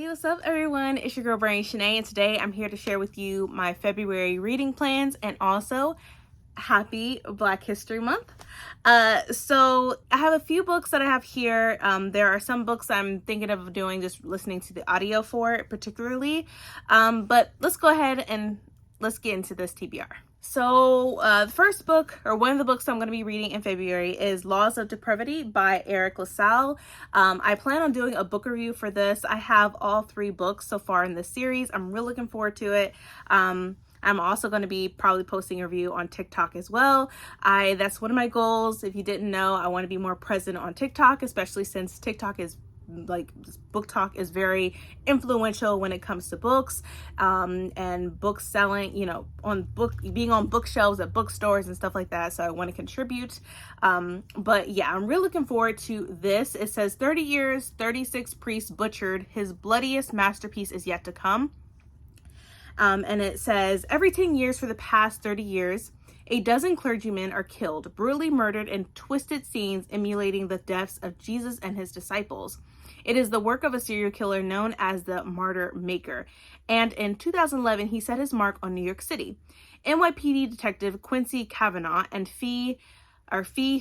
What's up everyone? It's your girl Brian Shanae, and today I'm here to share with you my February reading plans and also happy Black History Month. So I have a few books that I have here. There are some books I'm thinking of doing just listening to the audio for particularly. But let's go ahead and let's get into this TBR. So the first book, or one of the books I'm going to be reading in February, is Laws of Deprivity by Eric LaSalle. I plan on doing a book review for this. I have all 3 books so far in this series. I'm really looking forward to it. I'm also going to be probably posting a review on TikTok as well. That's one of my goals. If you didn't know, I want to be more present on TikTok, especially since TikTok is book talk is very influential when it comes to books and book selling, being on bookshelves at bookstores and stuff like that. So I want to contribute. But yeah, I'm really looking forward to this. It says 30 years, 36 priests butchered. His bloodiest masterpiece is yet to come. And it says every 10 years for the past 30 years, a dozen clergymen are killed, brutally murdered in twisted scenes emulating the deaths of Jesus and his disciples. It is the work of a serial killer known as the Martyr Maker. And in 2011, he set his mark on New York City. NYPD Detective Quincy Kavanaugh and Fee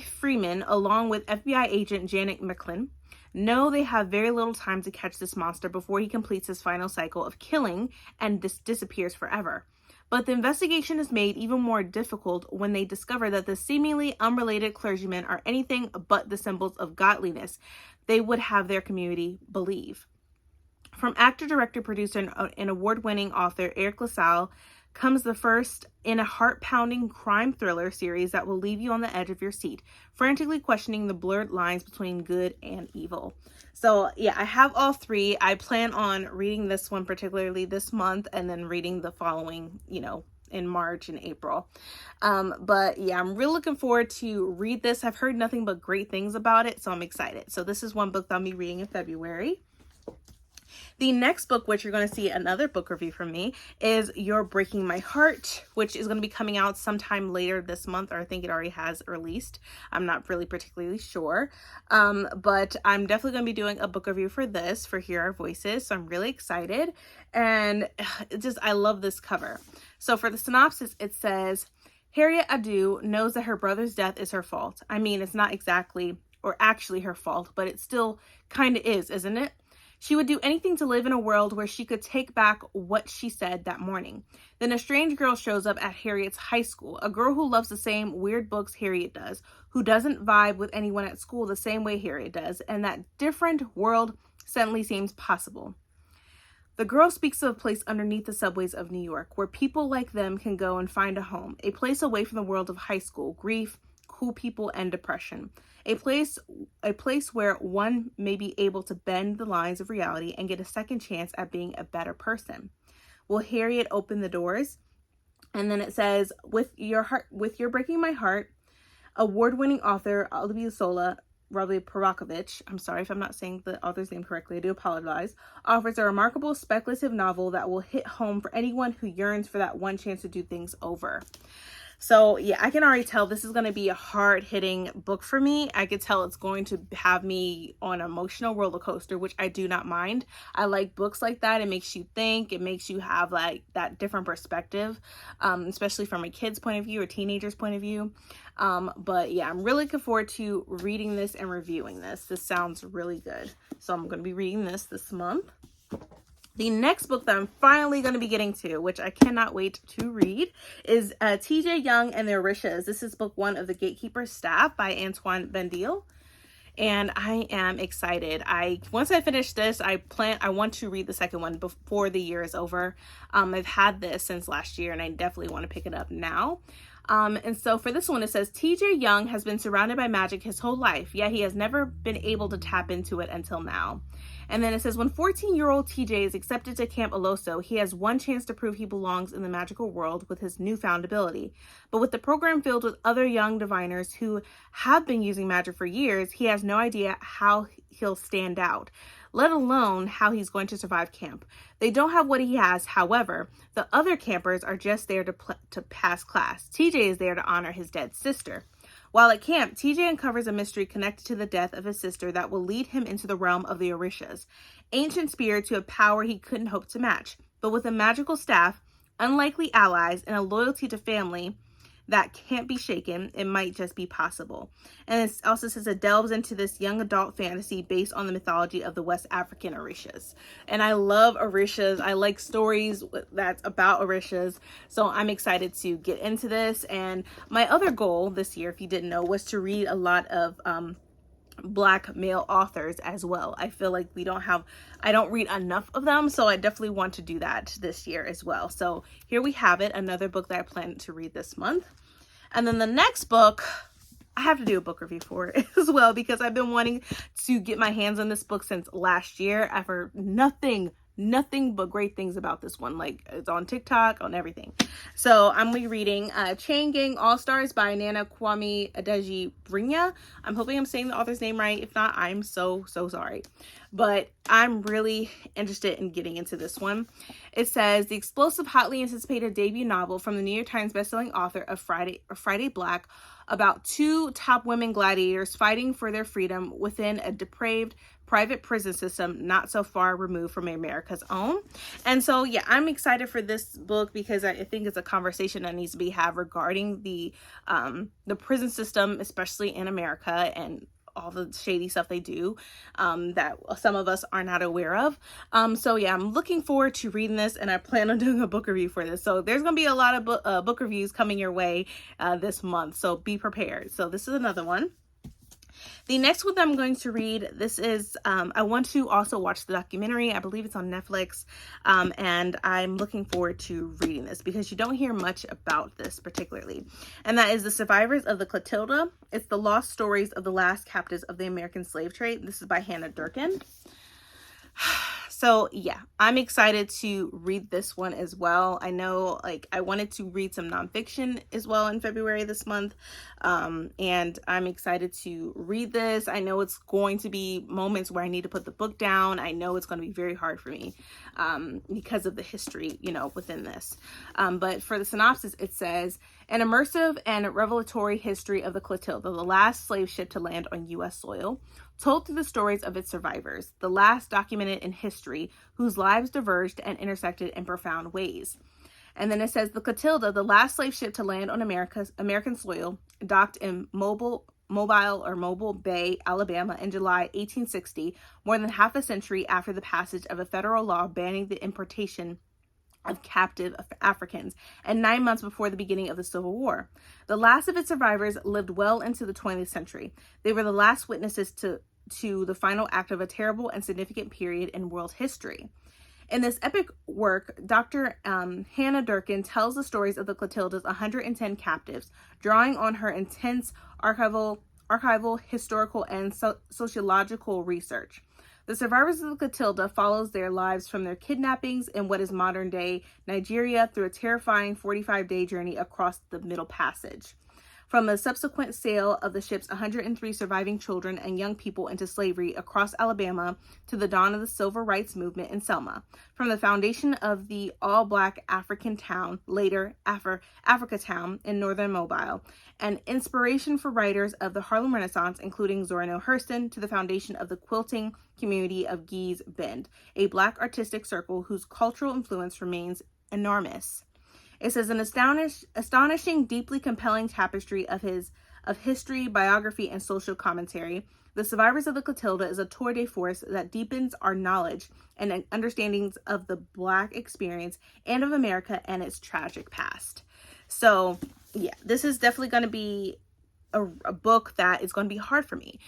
Freeman, along with FBI agent Janet Mcklin, know they have very little time to catch this monster before he completes his final cycle of killing and disappears forever. But the investigation is made even more difficult when they discover that the seemingly unrelated clergymen are anything but the symbols of godliness they would have their community believe. From actor, director, producer, and award-winning author Eric LaSalle comes the first in a heart-pounding crime thriller series that will leave you on the edge of your seat, frantically questioning the blurred lines between good and evil. So yeah, I have all 3. I plan on reading this one particularly this month and then reading the following, in March and April. But yeah, I'm really looking forward to read this. I've heard nothing but great things about it, so I'm excited. So this is one book that I'll be reading in February. The next book, which you're going to see another book review from me, is You're Breaking My Heart, which is going to be coming out sometime later this month, or I think it already has released. I'm not really particularly sure. But I'm definitely going to be doing a book review for this, for Hear Our Voices. So I'm really excited. And I love this cover. So for the synopsis, it says, Harriet Adu knows that her brother's death is her fault. I mean, it's not exactly or actually her fault, but it still kind of is, isn't it? She would do anything to live in a world where she could take back what she said that morning. Then a strange girl shows up at Harriet's high school, a girl who loves the same weird books Harriet does, who doesn't vibe with anyone at school the same way Harriet does, and that different world suddenly seems possible. The girl speaks of a place underneath the subways of New York where people like them can go and find a home, a place away from the world of high school, grief, cool people, and depression. A place where one may be able to bend the lines of reality and get a second chance at being a better person. Will Harriet open the doors? And then it says, with You're Breaking My Heart, award-winning author Olivia Parakovich, I'm sorry if I'm not saying the author's name correctly, I do apologize, offers a remarkable speculative novel that will hit home for anyone who yearns for that one chance to do things over. So yeah, I can already tell this is going to be a hard-hitting book for me. I could tell it's going to have me on an emotional roller coaster, which I do not mind. I like books like that. It makes you think. It makes you have like that different perspective, especially from a kid's point of view or teenager's point of view. But yeah, I'm really looking forward to reading this and reviewing this. This sounds really good. So I'm going to be reading this month. The next book that I'm finally going to be getting to, which I cannot wait to read, is T.J. Young and the Orishas. This is book 1 of The Gatekeeper's Staff by Antoine Bendil. And I am excited. Once I finish this, I want to read the second one before the year is over. I've had this since last year and I definitely want to pick it up now. And so for this one, it says, T.J. Young has been surrounded by magic his whole life, yet he has never been able to tap into it until now. And then it says, when 14-year-old TJ is accepted to Camp Eloso, he has one chance to prove he belongs in the magical world with his newfound ability. But with the program filled with other young diviners who have been using magic for years, he has no idea how he'll stand out, let alone how he's going to survive camp. They don't have what he has, however. The other campers are just there to pass class. TJ is there to honor his dead sister. While at camp, TJ uncovers a mystery connected to the death of his sister that will lead him into the realm of the Orishas, ancient spirits who have power he couldn't hope to match. But with a magical staff, unlikely allies, and a loyalty to family that can't be shaken, it might just be possible. And it also says it delves into this young adult fantasy based on the mythology of the West African Orishas. And I love Orishas. I like stories that's about Orishas. So I'm excited to get into this. And my other goal this year, if you didn't know, was to read a lot of Black male authors as well. I feel like I don't read enough of them, so I definitely want to do that this year as well. So here we have it, another book that I plan to read this month. And then the next book, I have to do a book review for it as well, because I've been wanting to get my hands on this book since last year. I've heard nothing but great things about this one. Like, it's on TikTok, on everything. So I'm reading Chain Gang All-Stars by Nana Kwame Adeji-Brinya. I'm hoping I'm saying the author's name right. If not, I'm so sorry. But I'm really interested in getting into this one. It says, the explosive, hotly anticipated debut novel from the New York Times bestselling author of Friday Black, about two top women gladiators fighting for their freedom within a depraved private prison system not so far removed from America's own. And so, yeah, I'm excited for this book because I think it's a conversation that needs to be had regarding the prison system, especially in America, and all the shady stuff they do that some of us are not aware of. So yeah, I'm looking forward to reading this, and I plan on doing a book review for this. So there's going to be a lot of book reviews coming your way this month. So be prepared. So this is another one. The next one that I'm going to read, this is, I want to also watch the documentary. I believe it's on Netflix. And I'm looking forward to reading this because you don't hear much about this particularly. And that is The Survivors of the Clotilda. It's the lost stories of the last captives of the American slave trade. This is by Hannah Durkin. So yeah, I'm excited to read this one as well. I know, like, I wanted to read some nonfiction as well in February this month. And I'm excited to read this. I know it's going to be moments where I need to put the book down. I know it's going to be very hard for me because of the history, within this. But for the synopsis, it says, an immersive and revelatory history of the Clotilda, the last slave ship to land on U.S. soil, told through the stories of its survivors, the last documented in history, whose lives diverged and intersected in profound ways. And then it says, the Clotilda, the last slave ship to land on American soil, docked in Mobile Bay, Alabama in July 1860, more than half a century after the passage of a federal law banning the importation of captive Africans, and 9 months before the beginning of the Civil War. The last of its survivors lived well into the 20th century. They were the last witnesses to the final act of a terrible and significant period in world history. In this epic work, Dr. Hannah Durkin tells the stories of the Clotilda's 110 captives, drawing on her intense archival, historical, and sociological research. The Survivors of the Clotilda follows their lives from their kidnappings in what is modern-day Nigeria through a terrifying 45-day journey across the Middle Passage. From the subsequent sale of the ship's 103 surviving children and young people into slavery across Alabama to the dawn of the civil rights movement in Selma. From the foundation of the all-black African town, later Africatown in northern Mobile, an inspiration for writers of the Harlem Renaissance, including Zora Neale Hurston, to the foundation of the quilting community of Gee's Bend, a black artistic circle whose cultural influence remains enormous. It says, an astonishing, deeply compelling tapestry of history, biography, and social commentary. The Survivors of the Clotilda is a tour de force that deepens our knowledge and understandings of the Black experience and of America and its tragic past. So, yeah, this is definitely going to be a book that is going to be hard for me.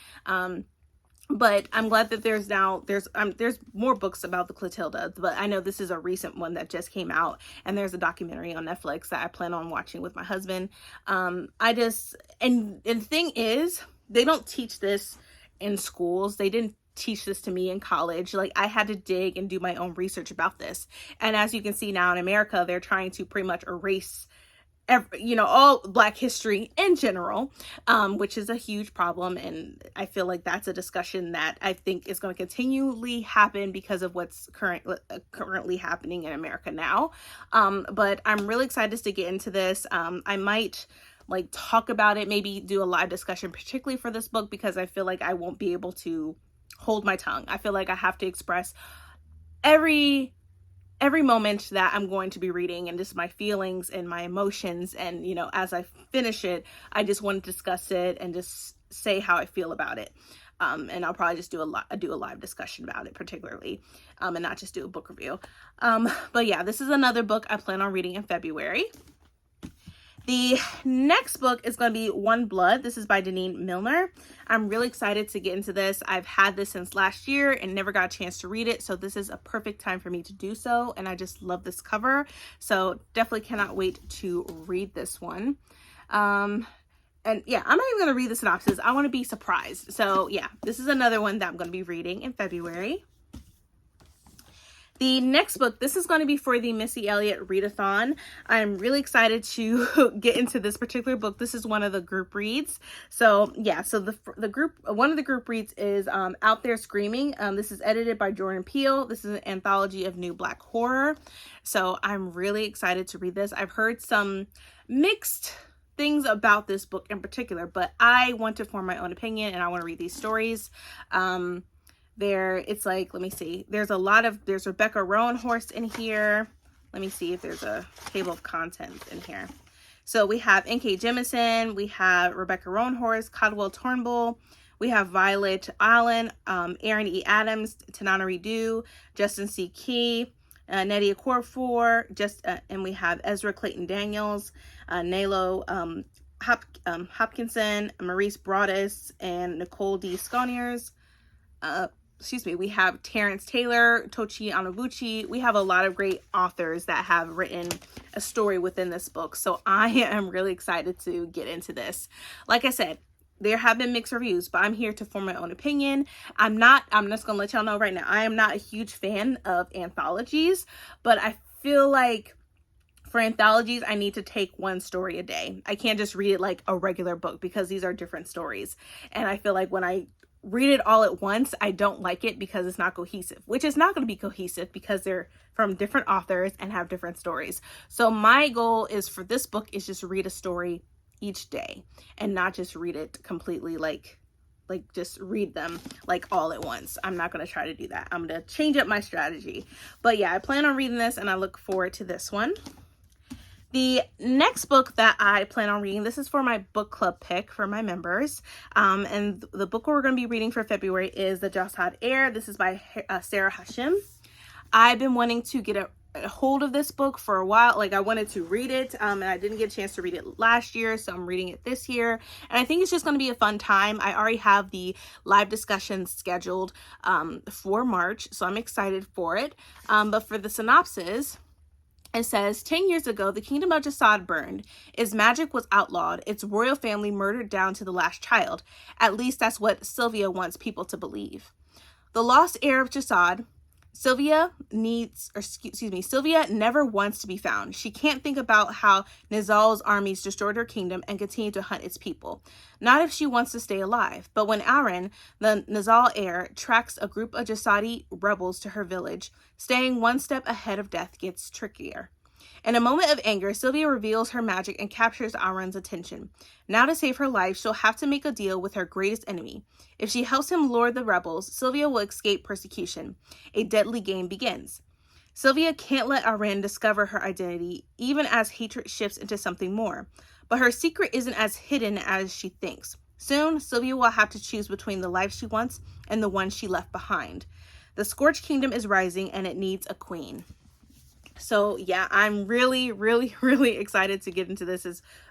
But I'm glad that there's more books about the Clotilda, but I know this is a recent one that just came out, and there's a documentary on Netflix that I plan on watching with my husband. And the thing is, they don't teach this in schools. They didn't teach this to me in college. Like, I had to dig and do my own research about this. And as you can see now in America, they're trying to pretty much erase all Black history in general, which is a huge problem. And I feel like that's a discussion that I think is going to continually happen because of what's currently happening in America now. But I'm really excited to get into this. I might like talk about it, maybe do a live discussion, particularly for this book, because I feel like I won't be able to hold my tongue. I feel like I have to express every moment that I'm going to be reading, and just my feelings and my emotions. And, you know, as I finish it, I just want to discuss it and just say how I feel about it. And I'll probably just do a live discussion about it, particularly, and not just do a book review. But yeah, this is another book I plan on reading in February. The next book is going to be One Blood. This is by Deneen Milner. I'm really excited to get into this. I've had this since last year and never got a chance to read it, so this is a perfect time for me to do so, and I just love this cover, so definitely cannot wait to read this one. And yeah, I'm not even going to read the synopsis. I want to be surprised. So yeah, this is another one that I'm going to be reading in February. The next book, this is going to be for the Missy Elliott readathon. I'm really excited to get into this particular book. This is one of the group reads. So yeah, so one of the group reads is Out There Screaming. This is edited by Jordan Peele. This is an anthology of new Black horror. So I'm really excited to read this. I've heard some mixed things about this book in particular, but I want to form my own opinion, and I want to read these stories. It's like, let me see, there's Rebecca Roanhorst in here. Let me see if there's a table of contents in here. So we have N.K. Jemisin, we have Rebecca Roanhorst, Caldwell Turnbull, we have Violet Allen, Aaron E. Adams, Tanana Rideau, Justin C. Key, Nydia Okorafor, and we have Ezra Clayton Daniels, Nalo Hopkinson, Maurice Broaddus, and Nicole D. Sconiers. We have Terrence Taylor, Tochi Onobuchi. We have a lot of great authors that have written a story within this book. So I am really excited to get into this. Like I said, there have been mixed reviews, but I'm here to form my own opinion. I'm just going to let y'all know right now, I am not a huge fan of anthologies, but I feel like for anthologies, I need to take one story a day. I can't just read it like a regular book, because these are different stories. And I feel like when I read it all at once, I don't like it because it's not cohesive, which is not going to be cohesive because they're from different authors and have different stories. So my goal is for this book is just read a story each day and not just read it completely like just read them like all at once. I'm not going to try to do that. I'm going to change up my strategy. But yeah, I plan on reading this, and I look forward to this one. The next book that I plan on reading, this is for my book club pick for my members. And the book we're going to be reading for February is The Josad Heir. This is by Sarah Hashim. I've been wanting to get a hold of this book for a while. Like, I wanted to read it, and I didn't get a chance to read it last year, so I'm reading it this year. And I think it's just going to be a fun time. I already have the live discussion scheduled for March, so I'm excited for it. But for the synopsis, it says, 10 years ago, the kingdom of Josad burned. Its magic was outlawed. Its royal family murdered down to the last child. At least that's what Sylvia wants people to believe. The lost heir of Josad, Sylvia never wants to be found. She can't think about how Nizal's armies destroyed her kingdom and continue to hunt its people. Not if she wants to stay alive. But when Aaron, the Nizal heir, tracks a group of Jasadi rebels to her village, staying one step ahead of death gets trickier. In a moment of anger, Sylvia reveals her magic and captures Aaron's attention. Now to save her life, she'll have to make a deal with her greatest enemy. If she helps him lure the rebels, Sylvia will escape persecution. A deadly game begins. Sylvia can't let Aaron discover her identity, even as hatred shifts into something more. But her secret isn't as hidden as she thinks. Soon, Sylvia will have to choose between the life she wants and the one she left behind. The Scorched Kingdom is rising, and it needs a queen. So yeah, I'm really, really, really excited to get into this.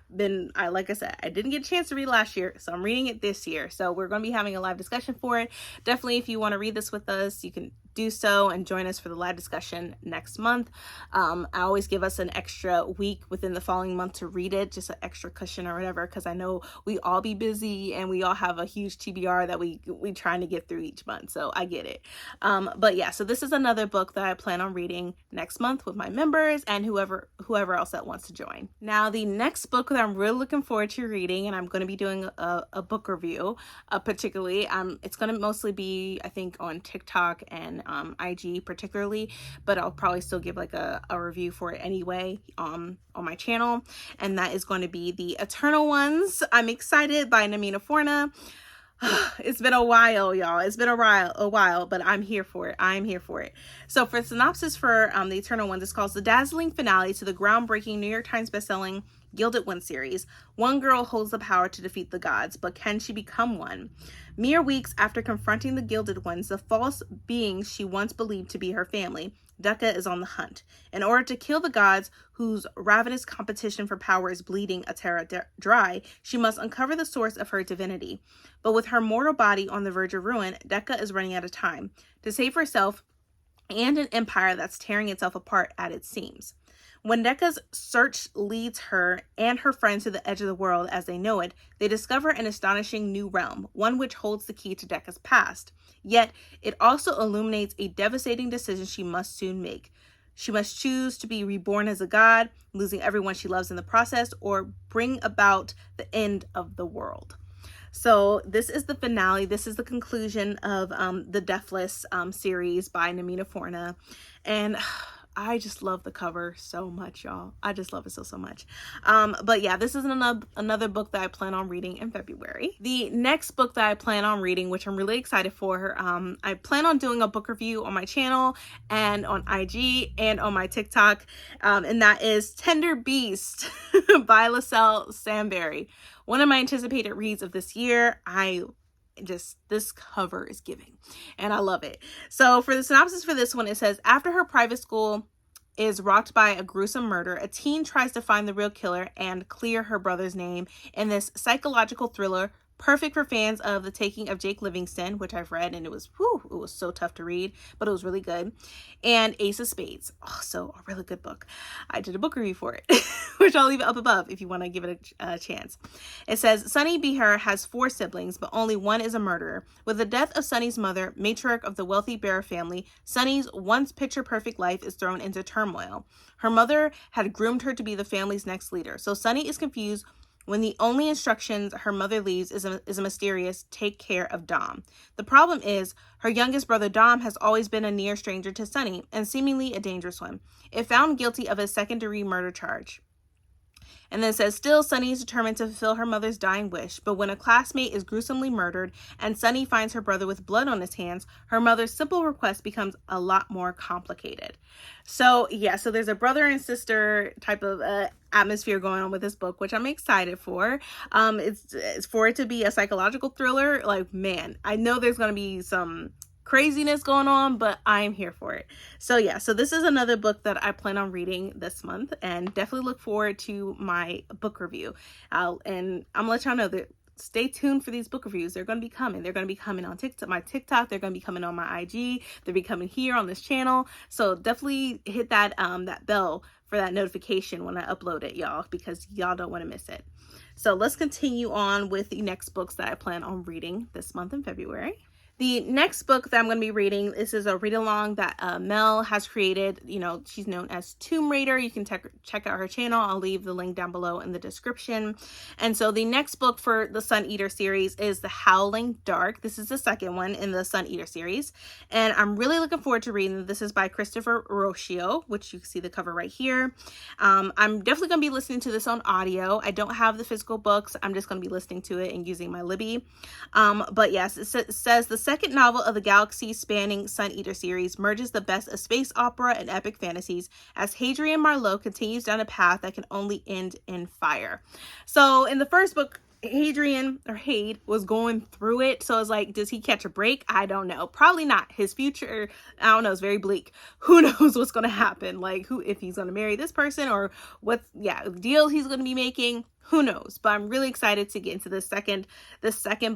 Like I said, I didn't get a chance to read last year, so I'm reading it this year. So we're going to be having a live discussion for it. Definitely, if you want to read this with us, you can do so and join us for the live discussion next month. I always give us an extra week within the following month to read it, just an extra cushion or whatever, because I know we all be busy and we all have a huge TBR that we trying to get through each month. So I get it. But yeah, so this is another book that I plan on reading next month with my members and whoever else that wants to join. Now, the next book that I'm really looking forward to reading, and I'm going to be doing a book review, particularly, it's going to mostly be, I think, on TikTok and on IG particularly, but I'll probably still give like a review for it anyway on my channel. And that is going to be The Eternal Ones. I'm excited, by Namina Forna. It's been a while, y'all. It's been a while, but I'm here for it. I'm here for it. So for synopsis for The Eternal Ones, it's called the dazzling finale to the groundbreaking New York Times bestselling Gilded One series. One girl holds the power to defeat the gods, but can she become one? Mere weeks after confronting the Gilded Ones, the false beings she once believed to be her family, Decca is on the hunt. In order to kill the gods, whose ravenous competition for power is bleeding Atera dry, she must uncover the source of her divinity. But with her mortal body on the verge of ruin, Decca is running out of time to save herself and an empire that's tearing itself apart at its seams. When Decca's search leads her and her friends to the edge of the world as they know it, they discover an astonishing new realm, one which holds the key to Decca's past. Yet, it also illuminates a devastating decision she must soon make. She must choose to be reborn as a god, losing everyone she loves in the process, or bring about the end of the world. So this is the finale. This is the conclusion of the Deathless series by Namina Forna. And I just love the cover so much, y'all. I just love it so much. But yeah, this is another book that I plan on reading in February. The next book that I plan on reading, which I'm really excited for, I plan on doing a book review on my channel and on IG and on my TikTok, and that is Tender Beast by Lascelle Samberry. One of my anticipated reads of this year. This cover is giving and I love it. So for the synopsis for this one, it says, after her private school is rocked by a gruesome murder, a teen tries to find the real killer and clear her brother's name in this psychological thriller perfect for fans of The Taking of Jake Livingston, which I've read, and it was so tough to read, but it was really good, and Ace of Spades, also a really good book. I did a book review for it, which I'll leave it up above if you want to give it a chance. It says, Sunny Behar has 4 siblings, but only one is a murderer. With the death of Sunny's mother, matriarch of the wealthy Behar family, Sunny's once picture-perfect life is thrown into turmoil. Her mother had groomed her to be the family's next leader, so Sunny is confused when the only instructions her mother leaves is a mysterious take care of Dom. The problem is, her youngest brother Dom has always been a near stranger to Sunny, and seemingly a dangerous one, if found guilty of a second-degree murder charge. And then it says, still, Sunny is determined to fulfill her mother's dying wish, but when a classmate is gruesomely murdered and Sunny finds her brother with blood on his hands, her mother's simple request becomes a lot more complicated. So yeah, so there's a brother and sister type of atmosphere going on with this book, which I'm excited for. It's for it to be a psychological thriller. Like, man, I know there's going to be some craziness going on, but I'm here for it. So yeah, so this is another book that I plan on reading this month, and definitely look forward to my book review. And I'm gonna let y'all know that stay tuned for these book reviews. They're going to be coming. They're going to be coming on my TikTok. They're going to be coming on my IG. They'll be coming here on this channel. So definitely hit that that bell for that notification when I upload it, y'all, because y'all don't want to miss it. So let's continue on with the next books that I plan on reading this month in February. The next book that I'm going to be reading, this is a read-along that Mel has created. You know, she's known as Tomb Raider. You can check out her channel. I'll leave the link down below in the description. And so the next book for the Sun Eater series is The Howling Dark. This is the second one in the Sun Eater series. And I'm really looking forward to reading. This is by Christopher Rocio, which you can see the cover right here. I'm definitely going to be listening to this on audio. I don't have the physical books. I'm just going to be listening to it and using my Libby. But yes, it says the second novel of the galaxy-spanning Sun Eater series merges the best of space opera and epic fantasies as Hadrian Marlowe continues down a path that can only end in fire. So in the first book, Hadrian, or Hade, was going through it. So it's like, does he catch a break? I don't know. Probably not. His future, I don't know, is very bleak. Who knows what's going to happen? Like, if he's going to marry this person, or what deal he's going to be making. Who knows? But I'm really excited to get into the second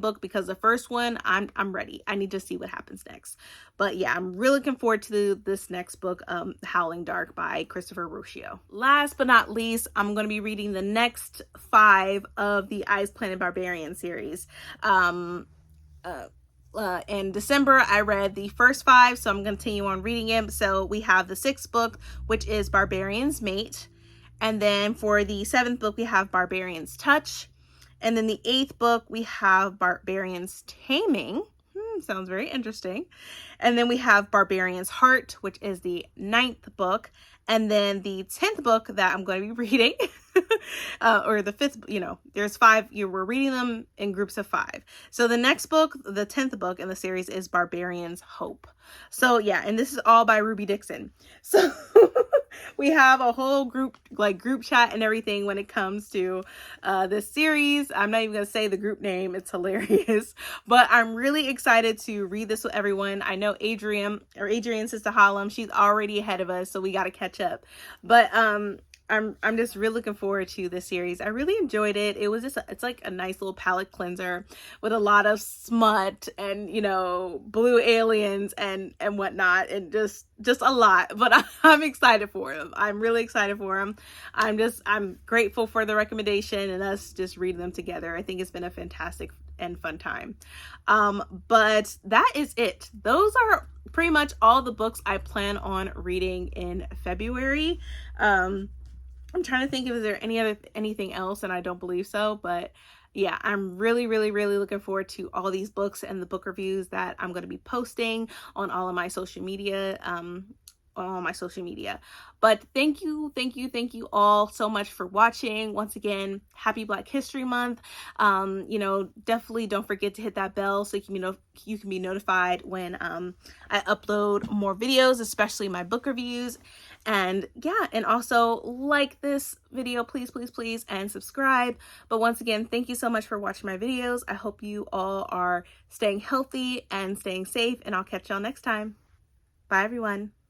book, because the first one, I'm ready. I need to see what happens next. But yeah, I'm really looking forward to this next book, Howling Dark by Christopher Rocio. Last but not least, I'm going to be reading the next 5 of the Ice Planet Barbarian series. In December, I read the first 5, so I'm going to continue on reading them. So we have the 6th book, which is Barbarians Mate. And then for the 7th book, we have Barbarians Touch. And then the 8th book, we have Barbarians Taming. Sounds very interesting. And then we have Barbarians Heart, which is the 9th book. And then the 10th book that I'm going to be reading, or the 5th, you know, there's 5, we're reading them in groups of 5. So the next book, the 10th book in the series, is Barbarians Hope. So yeah, and this is all by Ruby Dixon. So we have a whole group chat and everything when it comes to this series. I'm not even going to say the group name. It's hilarious. But I'm really excited to read this with everyone. I know Adrian's sister Harlem, she's already ahead of us, so we got to catch up. But I'm just really looking forward to this series. I really enjoyed it. It was just it's like a nice little palate cleanser with a lot of smut and, you know, blue aliens and whatnot, and just a lot. But I'm excited for them. I'm really excited for them. I'm grateful for the recommendation and us just reading them together. I think it's been a fantastic and fun time. But that is it. Those are pretty much all the books I plan on reading in February. I'm trying to think if there anything else, and I don't believe so, but yeah, I'm really looking forward to all these books and the book reviews that I'm going to be posting on all of my social media, But thank you all so much for watching. Once again, happy Black History Month. You know, definitely don't forget to hit that bell so you can be notified when I upload more videos, especially my book reviews. And yeah, and also like this video, please, and subscribe. But once again, thank you so much for watching my videos. I hope you all are staying healthy and staying safe, and I'll catch y'all next time. Bye, everyone.